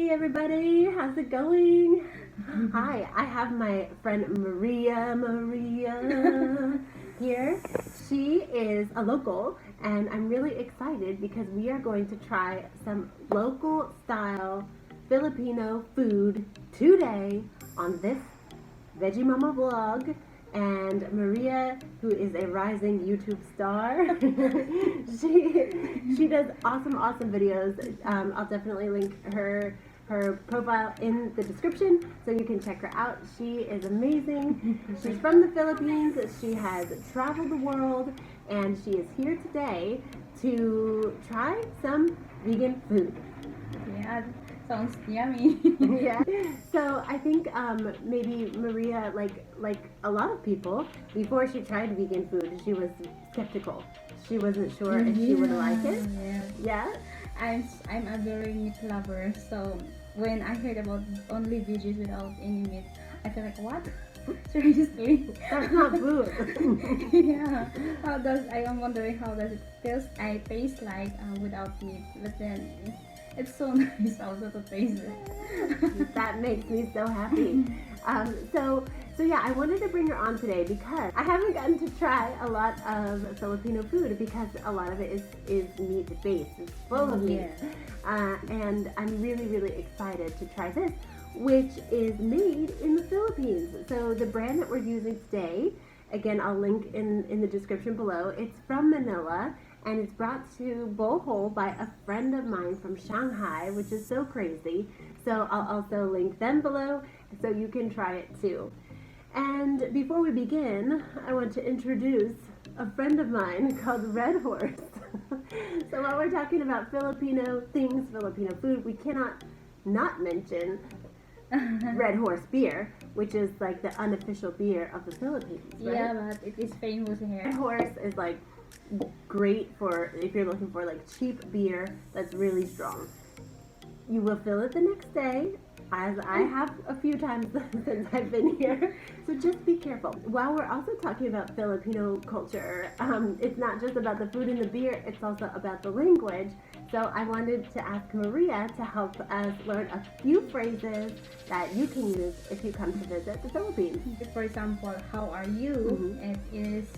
Hey everybody, how's it going? Hi, I have my friend Maria here. She is a local and I'm really excited because we are going to try some local style Filipino food today on this Veggie Mama vlog. And Maria, who is a rising YouTube star, she does awesome videos. I'll definitely link her profile in the description so you can check her out. She is amazing. She's from the Philippines. She has traveled the world and she is here today to try some vegan food. Yeah, sounds yummy. Yeah. So I think maybe Maria, like a lot of people, before she tried vegan food, she was skeptical. She wasn't sure if she would like it. Yeah. Yeah. I'm a very meat lover, so when I heard about only veggies without any meat, I feel like, what? Seriously? That's not food. Yeah. I am wondering how does it taste like without meat, but then it's so nice also to taste it. That makes me so happy. So yeah, I wanted to bring her on today because I haven't gotten to try a lot of Filipino food because a lot of it is meat based. It's full of meat. And I'm really excited to try this, which is made in the Philippines. So the brand that we're using today, again, I'll link in the description below. It's from Manila. And it's brought to Bohol by a friend of mine from Shanghai, which is so crazy. So I'll also link them below so you can try it too. And before we begin, I want to introduce a friend of mine called Red Horse. So while we're talking about Filipino things, Filipino food, we cannot not mention Red Horse beer, which is like the unofficial beer of the Philippines, right? Yeah, but it is famous here. Red Horse is like great for if you're looking for like cheap beer that's really strong. You will fill it the next day, as I have a few times since I've been here, so just be careful. While we're also talking about Filipino culture, it's not just about the food and the beer, it's also about the language. So I wanted to ask Maria to help us learn a few phrases that you can use if you come to visit the Philippines. For example, how are you? It is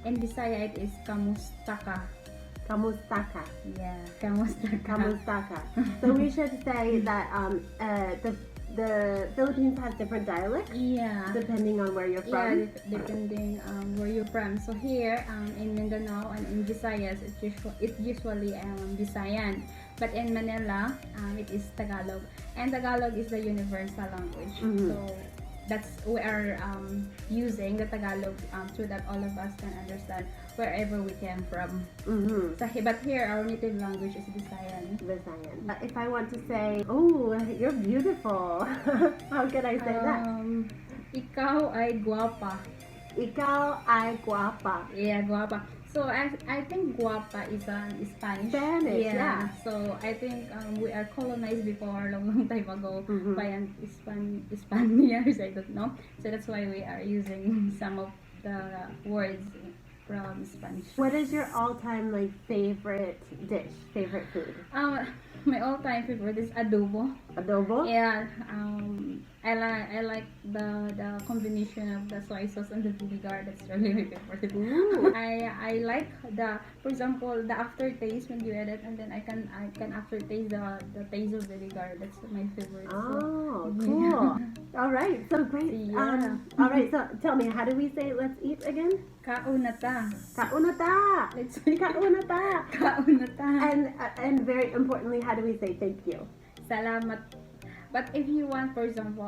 in Bisaya it is kamusta ka. Kamusta ka? Yeah, kamusta ka. Kamusta ka. So we should say that the Philippines has different dialects. Yeah. Depending on where you're from. Yeah, depending where you're from. So here in Mindanao and in Visayas, it's usually Visayan. But in Manila, it is Tagalog. And Tagalog is the universal language. So that's we are using the Tagalog so that all of us can understand wherever we came from. So, but here our native language is Visayan. Visayan. If I want to say, oh, you're beautiful, how can I say that? Ikaw ay guwapa. Ikaw ay guapa. Yeah, guapa. So I think guapa is Spanish. Spanish, yeah. So I think we are colonized before a long time ago by an Spaniards. I don't know. So that's why we are using some of the words from Spanish. What is your all-time like favorite dish, favorite food? My all-time favorite is adobo. Adobo? Yeah. I like the combination of the soy sauce and the vinegar. That's really my favorite. Ooh. I like for example, the aftertaste when you add it, and then I can aftertaste the taste of vinegar. That's my favorite. Oh, cool. Yeah. All right, so great. Yeah. All right, so tell me, how do we say let's eat again? Kaunata. Kaunata. Let's say Kaunata. kaunata. And very importantly, how do we say thank you? Salamat. But if you want, for example,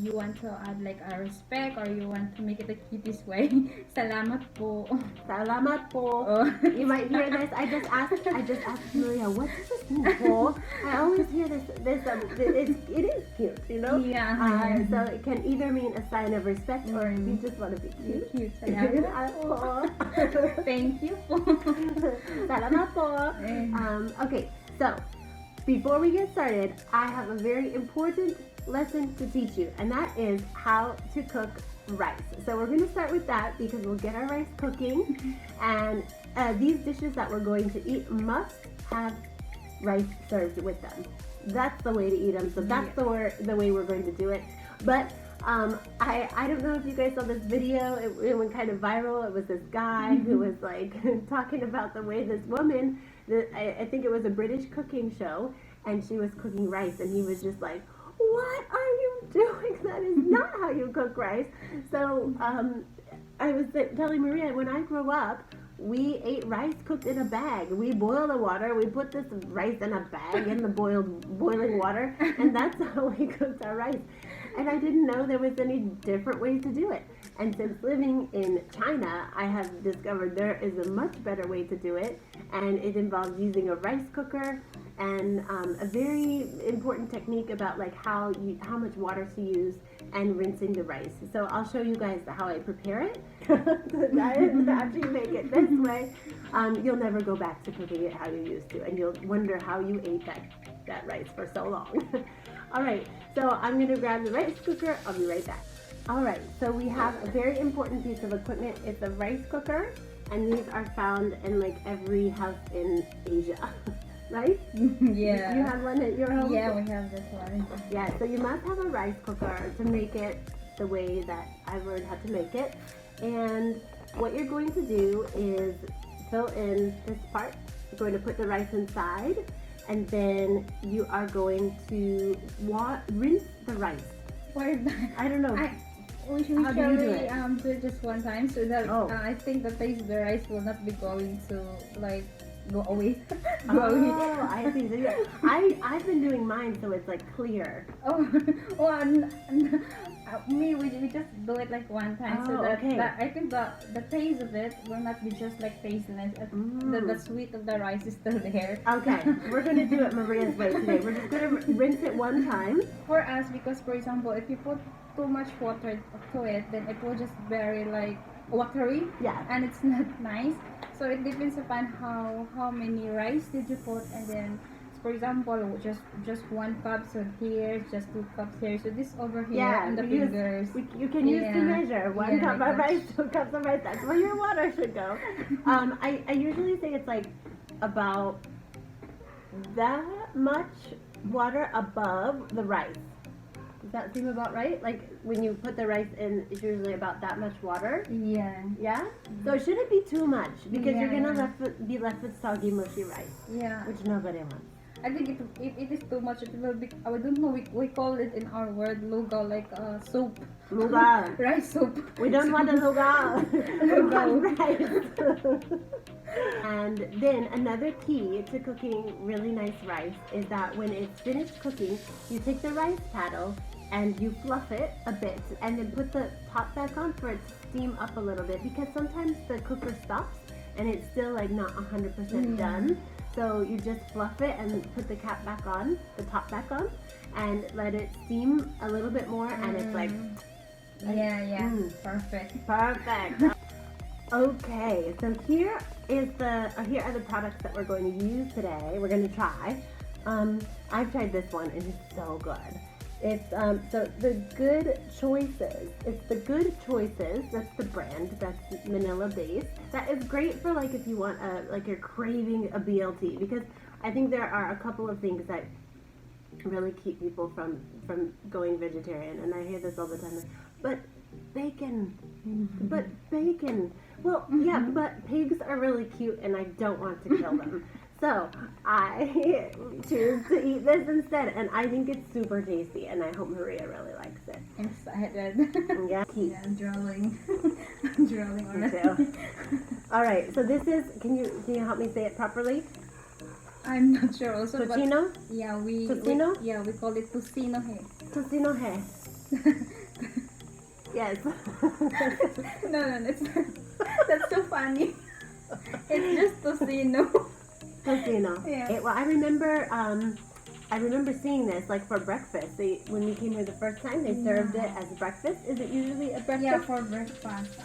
you want to add like a respect or you want to make it the cutest way, salamat po. Salamat po. Oh. You might hear this. I just asked Maria, what does this mean po? I always hear this. It is cute, you know. Yeah. So it can either mean a sign of respect or if you just want to be cute. Salamat po. Thank you po. Salamat po. Okay, so. Before we get started, I have a very important lesson to teach you, and that is how to cook rice. So we're going to start with that because we'll get our rice cooking, and these dishes that we're going to eat must have rice served with them. that's the way to eat them. So that's the way we're going to do it. But I don't know if you guys saw this video. It went kind of viral. It was this guy who was like talking about the way this woman, I think it was a British cooking show, and she was cooking rice, and he was just like, "What are you doing? That is not how you cook rice." So I was telling Maria, when I grew up, we ate rice cooked in a bag. We boil the water. We put this rice in a bag in the boiling water, and that's how we cooked our rice. And I didn't know there was any different ways to do it. And since living in China, I have discovered there is a much better way to do it, and it involves using a rice cooker and a very important technique about like how much water to use and rinsing the rice. So I'll show you guys how I prepare it. After you make it this way, you'll never go back to cooking it how you used to, and you'll wonder how you ate that rice for so long. All right, so I'm gonna grab the rice cooker. I'll be right back. All right, so we have a very important piece of equipment. It's a rice cooker, and these are found in like every house in Asia, right? Yeah. You have one at your home? Yeah, we have this one. Yeah, so you must have a rice cooker to make it the way that I've learned how to make it. And what you're going to do is fill in this part. You're going to put the rice inside, and then you are going to rinse the rice. Why? I don't know. We How do you do usually it? do it just one time, so that Oh. I think the taste of the rice will not be going to like go away. Oh, I see. So yeah, I've been doing mine so it's like clear. Oh, we just do it like one time, so Oh, that, okay. I think the taste of it will not be just like tasteless. The sweet of the rice is still there. Okay, we're gonna do it Maria's way today. We're just gonna rinse it one time. For us, because for example, if you put too much water to it, then it will just very like watery, Yeah. and it's not nice. So it depends upon how many rice did you put, and then for example just 1 cup, so here just 2 cups here, so this over here Yeah, and the we use- fingers. You can use to Yeah. measure 1 Yeah, cup like of that. rice, 2 cups of rice. That's where your water should go. I usually say it's like about that much water above the rice. Does that seem about right? Like when you put the rice in, it's usually about that much water. Yeah, Yeah? So it shouldn't be too much because you're gonna Yeah. be left with soggy, mushy rice, yeah. which nobody wants. I think if it is too much, it will be. I don't know. We call it in our word lugaw, like soup, Lugaw. rice soup. We don't want a lugaw. We want rice. And then another key to cooking really nice rice is that when it's finished cooking, you take the rice paddle and you fluff it a bit and then put the top back on for it to steam up a little bit, because sometimes the cooker stops and it's still like not 100% done. So you just fluff it and put the cap back on, the top back on, and let it steam a little bit more, and it's like Yeah, perfect. perfect. Okay, so here are the products that we're going to use today. We're going to try. I've tried this one, and it's so good. It's so the Good Choices. It's the Good Choices. That's the brand. That's Manila-based. That is great for like if you want like you're craving a BLT, because I think there are a couple of things that really keep people from going vegetarian, and I hear this all the time. Like, but bacon. Well, yeah, but pigs are really cute, and I don't want to kill them. So I choose to eat this instead, and I think it's super tasty, and I hope Maria really likes it. Excited. Yeah, Yeah, I'm drooling. I'm drooling on me it. too. All right, so this is. Can you help me say it properly? I'm not sure also, but Tocino. yeah, Tocino? we call it tocino here. Tocino he. Yes. No, that's so funny. It's just tocino. Tocino. Yeah. Well, I remember seeing this like for breakfast. When we came here the first time, they served it as breakfast. Is it usually a breakfast? Yeah, for breakfast.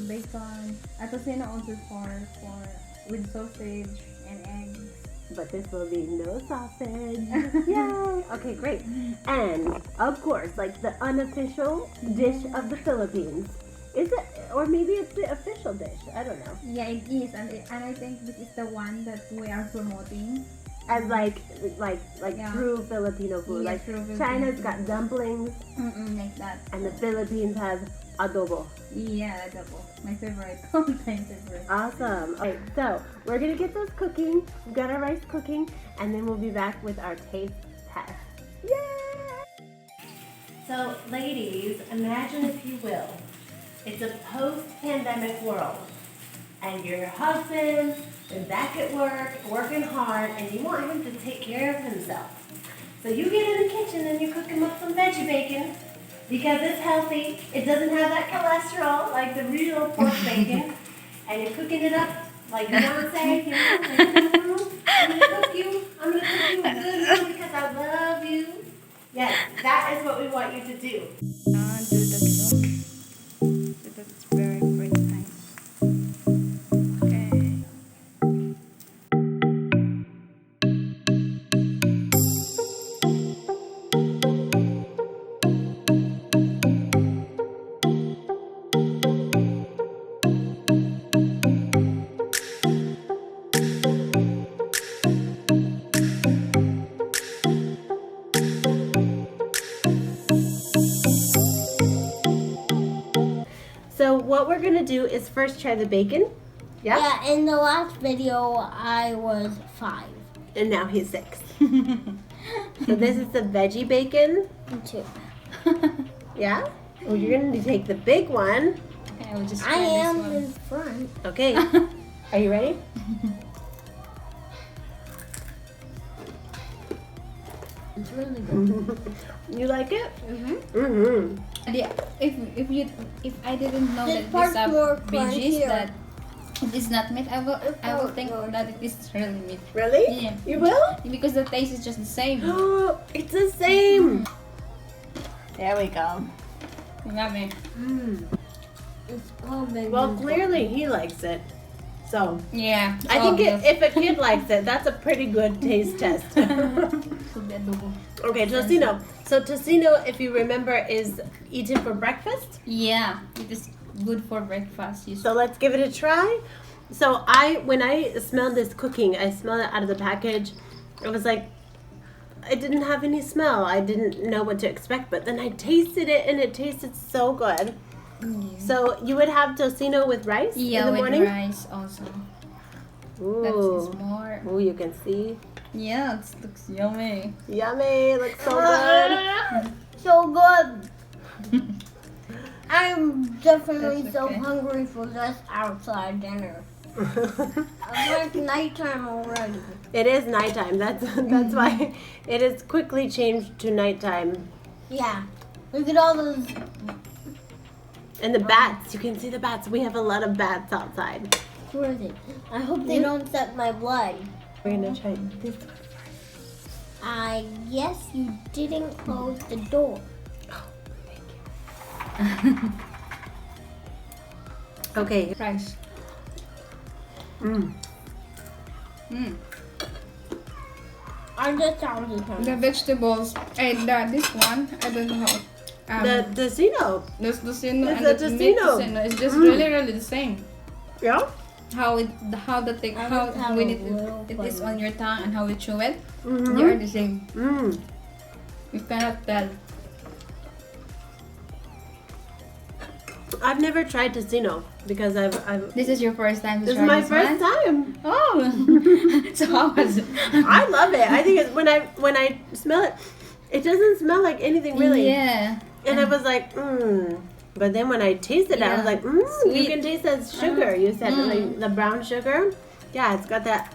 Bacon. Tocino also for with sausage and eggs. But this will be no sausage. Yay! Okay, great. And of course, like the unofficial dish of the Philippines. Is it, or maybe it's the official dish? I don't know. Yeah, it is, and I think this is the one that we are promoting. as like Yeah. true Filipino food. Yeah, Like true Filipino China's food. got dumplings, Like that. and the Philippines has adobo. Yeah, adobo. My favorite. All time favorite. Awesome. Okay, so we're gonna get those cooking. We've got our rice cooking, and then we'll be back with our taste test. Yay! So, ladies, imagine if you will, it's a post-pandemic world, and your husband is back at work, working hard, and you want him to take care of himself. So you get in the kitchen and you cook him up some veggie bacon because it's healthy. It doesn't have that cholesterol like the real pork bacon, and you're cooking it up like Beyonce, you know, like, I'm gonna cook you a good meal because I love you. Yes, that is what we want you to do. Do that look. That's very, very nice. Okay. So what we're gonna do is first try the bacon. Yeah. Yeah, in the last video, I was 5. And now he's 6. So this is the veggie bacon. 2. Yeah. Well, you're gonna take the big one. Okay, I will just try I this am one. in front. Okay. Are you ready? It's really good. You like it? Mm-hmm. Mm-hmm. Yeah, if I didn't know This that part's these are more veggies, crunchier. that it is not meat, I will part think more- that it is really meat. Really? Yeah. You will? Because the taste is just the same. Oh, it's the same. There we go. Yummy. Mm. It's all big. Well, clearly he likes it. So Yeah. I think if a kid likes it, that's a pretty good taste test. Okay, tocino. So tocino, if you remember, is eaten for breakfast. Yeah, it is good for breakfast. So let's give it a try. So when I smelled this cooking, I smelled it out of the package. It was like, it didn't have any smell. I didn't know what to expect, but then I tasted it and it tasted so good. So you would have tocino with rice Yeah, in the with morning? rice also. That is Ooh. more. Ooh, you can see. Yeah, it looks yummy. Yummy, looks so good. So good. I'm definitely That's so okay. hungry for this outside dinner. It's like nighttime already. It is nighttime. That's why it is quickly changed to nighttime. Yeah. Look at all those. And the bats, you can see the bats. We have a lot of bats outside. Where is it? I hope they You- don't suck my blood. We're gonna try this one. I guess you didn't close the door. Okay. Rice. Mm. Mm. I just sounds The hungry. vegetables. This one, I don't know how. The tocino. The tocino It's and the the meat tocino. tocino is just Mm. really the same. Yeah. How I just have when a it little is flavor. on your tongue and how you chew it, they are Mm-hmm. the same. Mm. You cannot tell. I've never tried tocino because I've This is your first time to this is try my this first one? time. Oh, so how was it? I love it. I think it's when I smell it, it doesn't smell like anything really. Yeah. And I was like, But then when I tasted it, I was Yeah. like, you Sweet. can taste that sugar. You said Mm. like the brown sugar. Yeah, it's got that.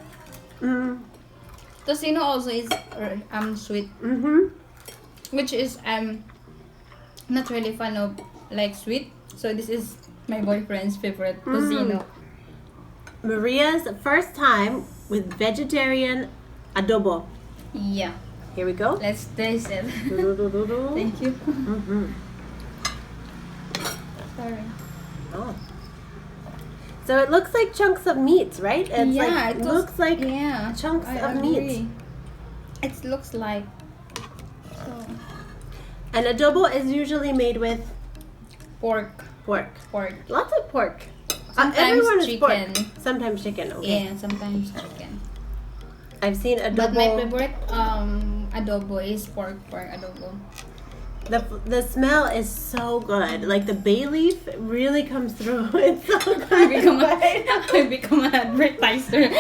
Tocino also is sweet, Mm-hmm. which is not really fan of like sweet. So this is my boyfriend's favorite tocino. Maria's first time with vegetarian adobo. Yeah. Here we go. Let's taste it. Mm-hmm. Thank you. Sorry. Oh. So it looks like chunks of meat, right? It's like, it looks like yeah, chunks I of agree. meat. It looks like so And adobo is usually made with pork. pork. Pork. Lots of pork. Sometimes everyone is chicken. pork. Sometimes chicken. Okay. Yeah, sometimes chicken. I've seen adobo. But my favorite adobo is pork adobo. The smell is so good. Like the bay leaf really comes through. It's so good. I become an advertiser.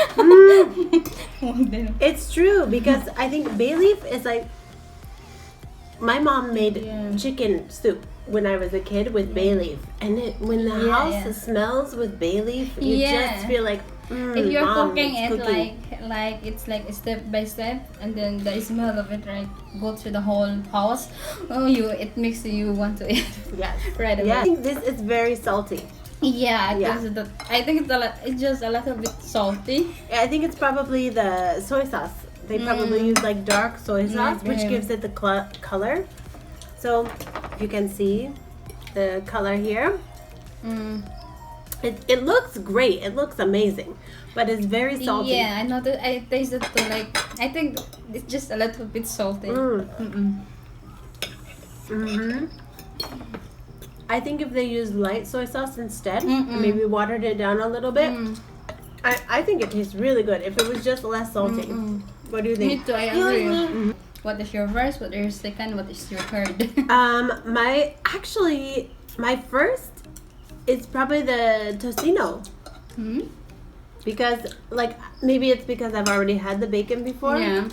It's true because I think bay leaf is like my mom made Yeah. chicken soup when I was a kid with bay leaf, and when the Yeah, house yeah. smells with bay leaf, you Yeah. just feel like If you're Mom cooking is it cooking. like it's like step by step, and then the smell of it right go through the whole house. Oh, it makes you want to eat Yes. right away. Yeah. I think this is very salty. Yeah, Yeah. I think it's just a little bit salty. I think it's probably the soy sauce. They probably use like dark soy sauce, which yeah. gives it the color. So if you can see the color here, it looks great. It looks amazing, but it's very salty. Yeah, I know that I tasted too. Like I think it's just a little bit salty. I think if they used light soy sauce instead, Mm-mm. maybe watered it down a little bit, I think it tastes really good. If it was just less salty. What do you Me think? too. I agree. What is your first? What is your second? What is your third? My first is probably the tocino. Because like maybe it's because I've already had the bacon before. Yeah.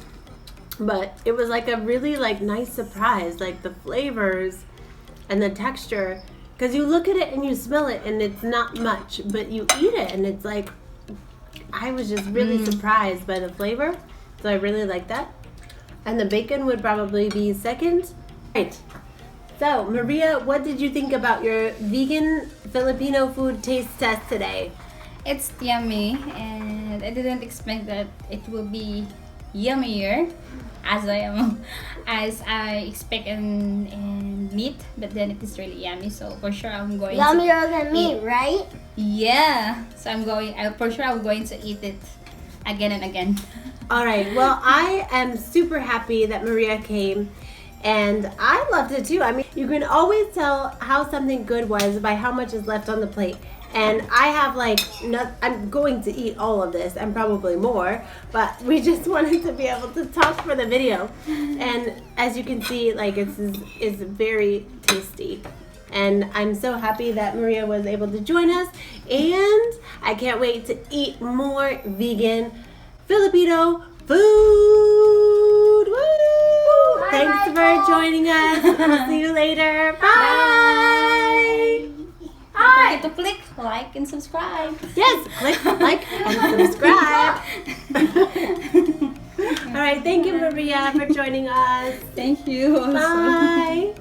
But it was like a really like nice surprise, like the flavors and the texture. Because you look at it and you smell it and it's not much, but you eat it and it's like, I was just really surprised by the flavor. So I really like that. And the bacon would probably be second. Right. So Maria, what did you think about your vegan Filipino food taste test today? It's yummy, and I didn't expect that it will be yummier as I expect in meat, but then it is really yummy. So for sure I'm going Yummier than me, right? Yeah. So I'm going to eat it again and again. All right. Well, I am super happy that Maria came, and I loved it too. I mean, you can always tell how something good was by how much is left on the plate. And I have I'm going to eat all of this and probably more, but we just wanted to be able to talk for the video. And as you can see, like it's very tasty. And I'm so happy that Maria was able to join us, and I can't wait to eat more vegan Filipino food. Woo! Thanks for joining us. We'll see you later. Bye. Don't forget to click like and subscribe. Yes, click like and subscribe. All right, thank you, Maria, for joining us. Thank you. Bye.